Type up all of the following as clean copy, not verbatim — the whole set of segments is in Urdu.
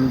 MD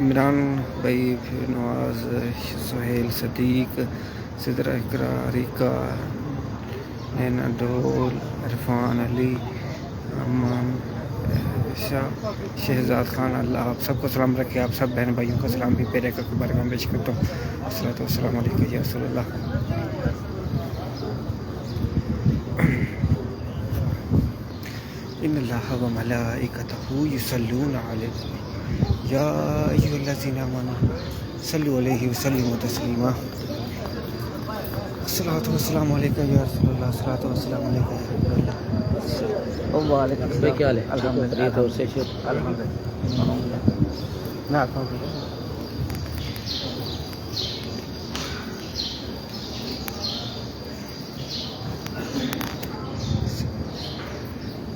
عمران بھائی، نواز، سہیل، صدیق، صدر اقرار، ریکا، نینا ڈول، عرفان، علی، امان، شاہ، شہزاد خان، اللہ آپ سب کو سلام رکھے. آپ سب بہن بھائیوں کا سلام بھی پیرے کا بارگاہ میں پیش کرتا ہوں. الصلوۃ والسلام علیکم یا رسول اللہ. ان اللہ و ملائکتہ یصلون علی النبی یا ایھا الذین آمنوا صلوا علیہ وسلموا تسلیما. الصلوۃ والسلام علیکم یا رسول اللہ. الصلوۃ والسلام علیکم یا حبیب اللہ. وعلیکم السلام. کیا حال ہے؟ الحمدللہ. دور سے الحمدللہ. نہ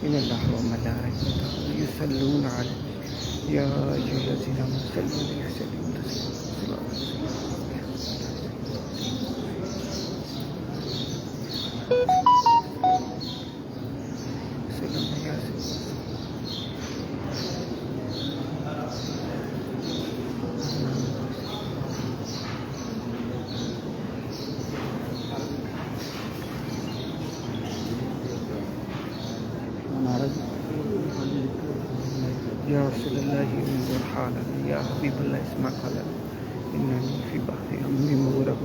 ان اللہ و ملائکتہ یصلون علی النبی یا ایھا الذین آمنوا صلوا علیہ وسلموا تسلیما. یا رسول اللہ انظر حالنا یا حبیب اللہ اسمع قولنا اننی فی بحر امی مغرق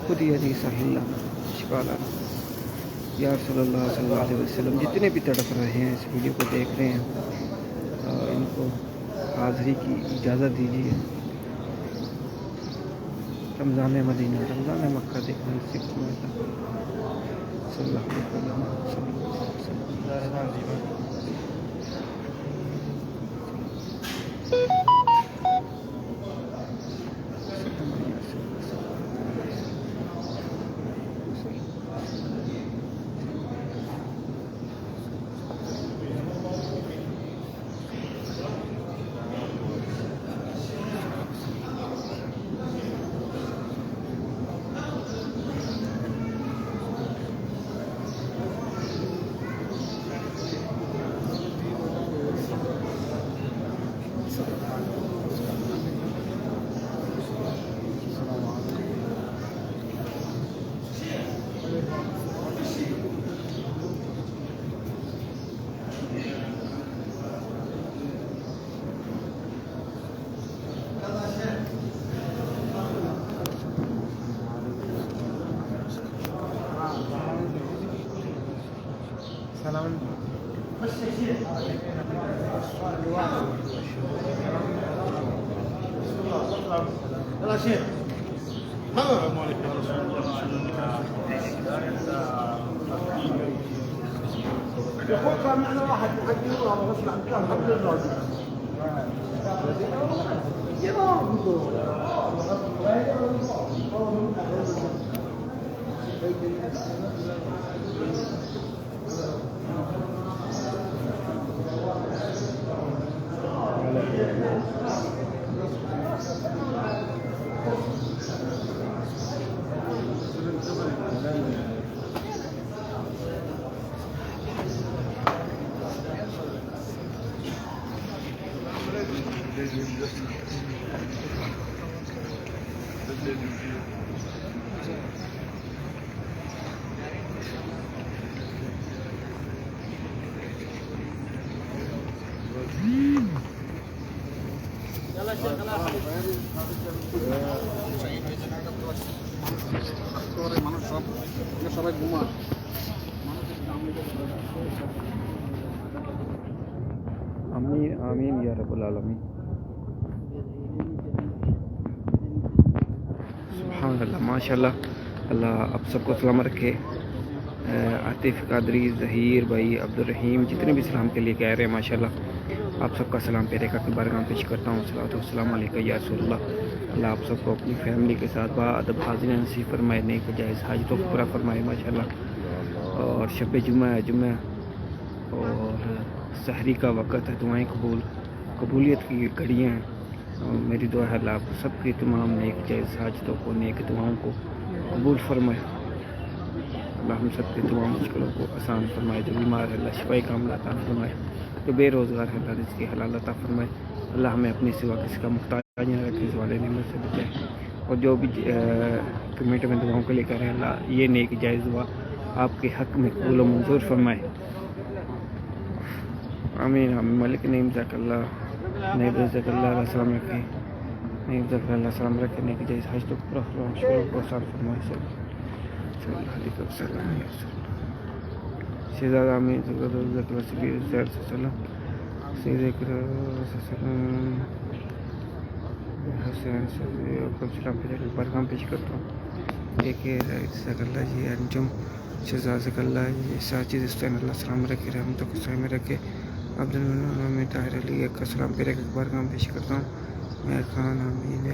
خود یدی ساحل لنا اشفا لنا. یا رسول اللہ صلی اللہ علیہ وسلم جتنے بھی تڑپ رہے ہیں اس ویڈیو کو دیکھ رہے ہیں ان کو حاضری کی اجازت دیجیے. رمضان مدینہ، رمضان مکہ دیکھنا اس سے کم ہوتا. صلی اللہ علیہ وسلم. آمین آمین یا رب العالمین. سبحان اللہ، ماشاء اللہ. اللہ آپ سب کو سلام رکھے. عاطف، قادری، ظہیر بھائی، عبدالرحیم، جتنے بھی سلام کے لیے کہہ رہے ہیں ماشاء اللہ آپ سب کا سلام پیرے کا بارگاہ میں پیش کرتا ہوں. صلوات والسلام علیکم یا رسول اللہ. اللہ آپ سب کو اپنی فیملی کے ساتھ باادب حاضری نصیب فرمائے، نیک جائز حاجتوں کو پورا فرمائے ماشاء اللہ. اور شب جمعہ ہے، جمعہ اور سحری کا وقت ہے. دعائیں قبولیت کی گھڑیاں ہیں. میری دعا ہے اللہ آپ سب کی تمام نیک جائز حاجتوں کو، نیک دعاؤں کو قبول فرمائے. اللہ ہم سب کی تمام مشکلوں کو آسان فرمائے. جو بیمار ہے اللہ شفاء کاملہ عطا فرمائے. جو بے روزگار ہے اللہ رزق حلال عطا فرمائے. اللہ ہمیں اپنے سوا کسی کا محتاج رکھے اس والے نعمت سے بچائے، اور جو بھی کمیٹی میں دعاؤں کے لے کر ہیں اللہ یہ نیک جائز دعا آپ کے حق میں قبول و منظور فرمائے، آمین آمین۔ ملک نعیم ذاک اللہ نیب ذاک اللہ علیہ السلام رکھے، نیب ذاک اللہ علیہ السلام رکھے، نیک جائز حج تو پورا فرمائے، شروع کو آسان فرمائے، صلی اللہ علیہ وسلم۔ شہزادہ آمین ذاک اللہ ذاک اللہ سبیر زیر صلی اللہ علیہ وسلم، سید اکرم حسین سلام پیغام پیش کرتا ہوں۔ ایک ذاک اللہ جی انجم شہزاد ذاک اللہ جی ساجد حسین اللہ السلام رکھے، رحمتوں کو سائے میں رکھے، عبد المنعم طاہر علی کا سلام پیرے کا بارگاہ پیش کرتا ہوں۔ میں خان امین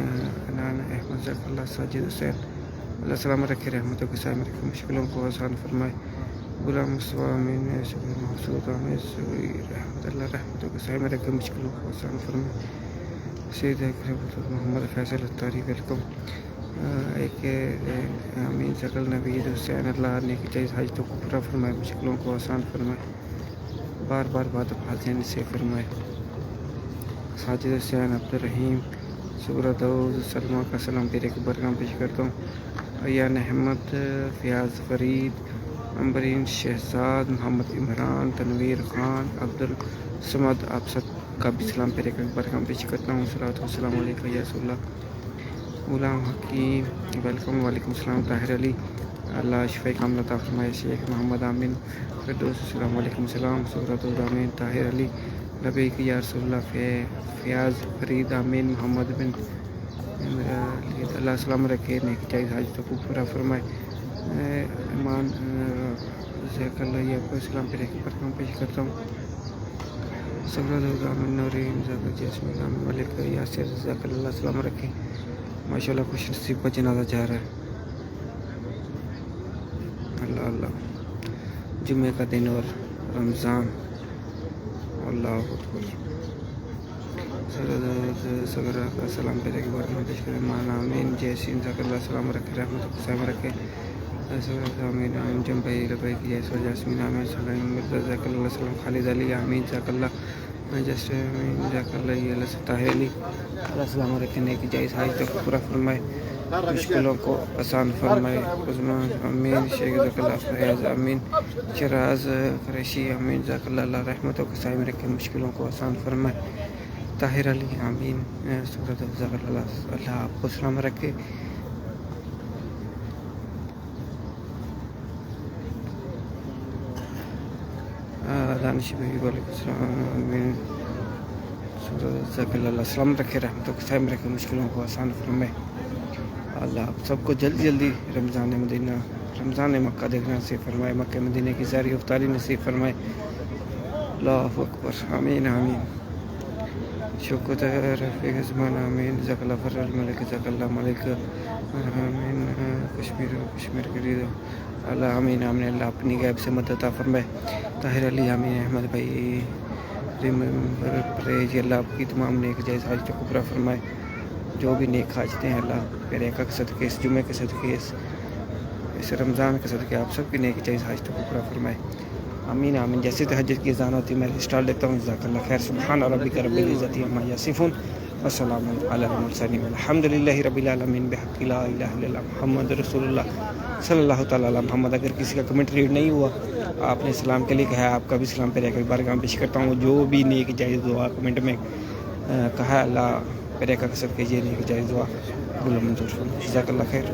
انان احمد ذاک اللہ ساجد حسین اللہ السلام رکھے، رحمتوں کے سائے میں رکھے، مشکلوں کو آسان فرمائے، غلام مصطفیٰ امین شبیر محسود احمد شبیر رحمت اللہ رحمتوں کے سائے میں رکھے، مشکلوں کو آسان فرمائے، سید اکرم محمد فیصل اتاری ویلکم۔ ایک امین ذاک اللہ نوید حسین اللہ نیک جائز حج تو پورا فرمائے، مشکلوں کو آسان فرمائے، بار بار بات حاضرین سے فرمائے، ساجد حسین عبدالرحیم سغرا داؤد سلمہ کا سلام پیرے کے برگاہ پیش کرتا ہوں۔ ایان احمد فیاض فرید امبرین شہزاد محمد عمران تنویر خان عبدالصمد آپ سب کا بھی سلام پیرے کا برگاہ پیش کرتا ہوں۔ صلاۃ والسلام علیکم یا رسول اللہ۔ غلام حکیم ویلکم، وعلیکم السلام۔ طاہر علی اللہ شفاء کاملہ عطا فرمائے، شیخ محمد آمین فردوس السلام علیکم السلام، سغرا داؤد آمین طاہر علی لبیک یا رسول اللہ، فیاض فرید آمین محمد بن اللہ السلام رکھے، نیک جائز حج تو پورا فرمائے، ایمان ذاک اللہ یہ آپ کو اسلام پیرے کے برگاہ پیش کرتا ہوں۔ سغرا داؤد آمین نورین ذاک جیسمین آمین ملک یاسر ذاک اللہ السلام رکھے، ماشاء اللہ خوش نصیب کا جنازہ جا رہا ہے، اللہ اللہ، جمعے کا دن اور رمضان، اللہ اکبر۔ سغرا کا سلام پیرے کے بارے میں پیش کریں، مان آمین جیسین ذاک اللہ السلام رکھے، رحمت کو سائے میں رکھے، آمین انجم بھائی ربیک جیسر جاسمین آمین سلیم مرزا ذاک اللہ السلام، خالد علی آمین ذاک اللہ جسٹ آمین ذاک اللہ اللہ طاہر علی اللہ السلام رکھے، نیک جائز حج تک پورا فرمائے، مشکلوں کو آسان فرمائے، عثمان امین شیخ ذاک اللہ فیاض امین شراز قریشی امین ذاک اللہ اللہ رحمتوں کے سائے میں رکھے، مشکلوں کو آسان فرمائے، طاہر علی آمین سغرا ذاک اللہ اللہ آپ کو سلام رکھے، دانش بھائی وعلیکم السلام آمین سغرا ذاک اللہ اللہ السلام رکھے، رحمتوں کے سائے میں رکھے، مشکلوں کو آسان فرمائے، اللہ آپ سب کو جلدی جلدی رمضان مدینہ رمضان مکہ دیکھنا نصیب فرمائے، مکہ مدینہ کی زیارت افطاری نصیب فرمائے، اللہ اکبر، آمین آمین۔ شکر رفیق زمان آمین ذاک اللہ فر الملک ذاک اللہ ملک آمین کشمیر کے لیے اللہ آمین آمین، اللہ اپنی غیب سے مدد عطا فرمائے، طاہر علی آمین احمد بھائی ریمبر پریج اللہ آپ کی تمام نیک جائز حج کو پورا فرمائے، جو بھی نیک حاجتیں ہیں اللہ پیرے کا صدقے اس جمعے کے صدقے اس رمضان کے صدقے آپ سب کی نیک جائز حج کو پورا فرمائے، آمین آمین۔ جیسے تہجد کی اذان ہوتی ہے میں اسٹارٹ لیتا ہوں، جزاک اللہ خیر، سبحان ربک رب العزت عما یصفون وسلام علی المرسلین والحمد للہ رب العالمین بحق لا الہ الا اللہ محمد رسول اللہ صلی اللہ تعالیٰ علیہ محمد۔ اگر کسی کا کمنٹ ریڈ نہیں ہوا آپ نے سلام کے لیے کہا ہے، آپ کا بھی سلام پیرے کا بارگاہ پیش کرتا ہوں، جو بھی نیک جائز دعا کمنٹ میں کہا ہے اللہ پیرے کا قصد کیجیے، نیک جائز دعا قبول و منظور فرمائے، جزاک اللہ خیر۔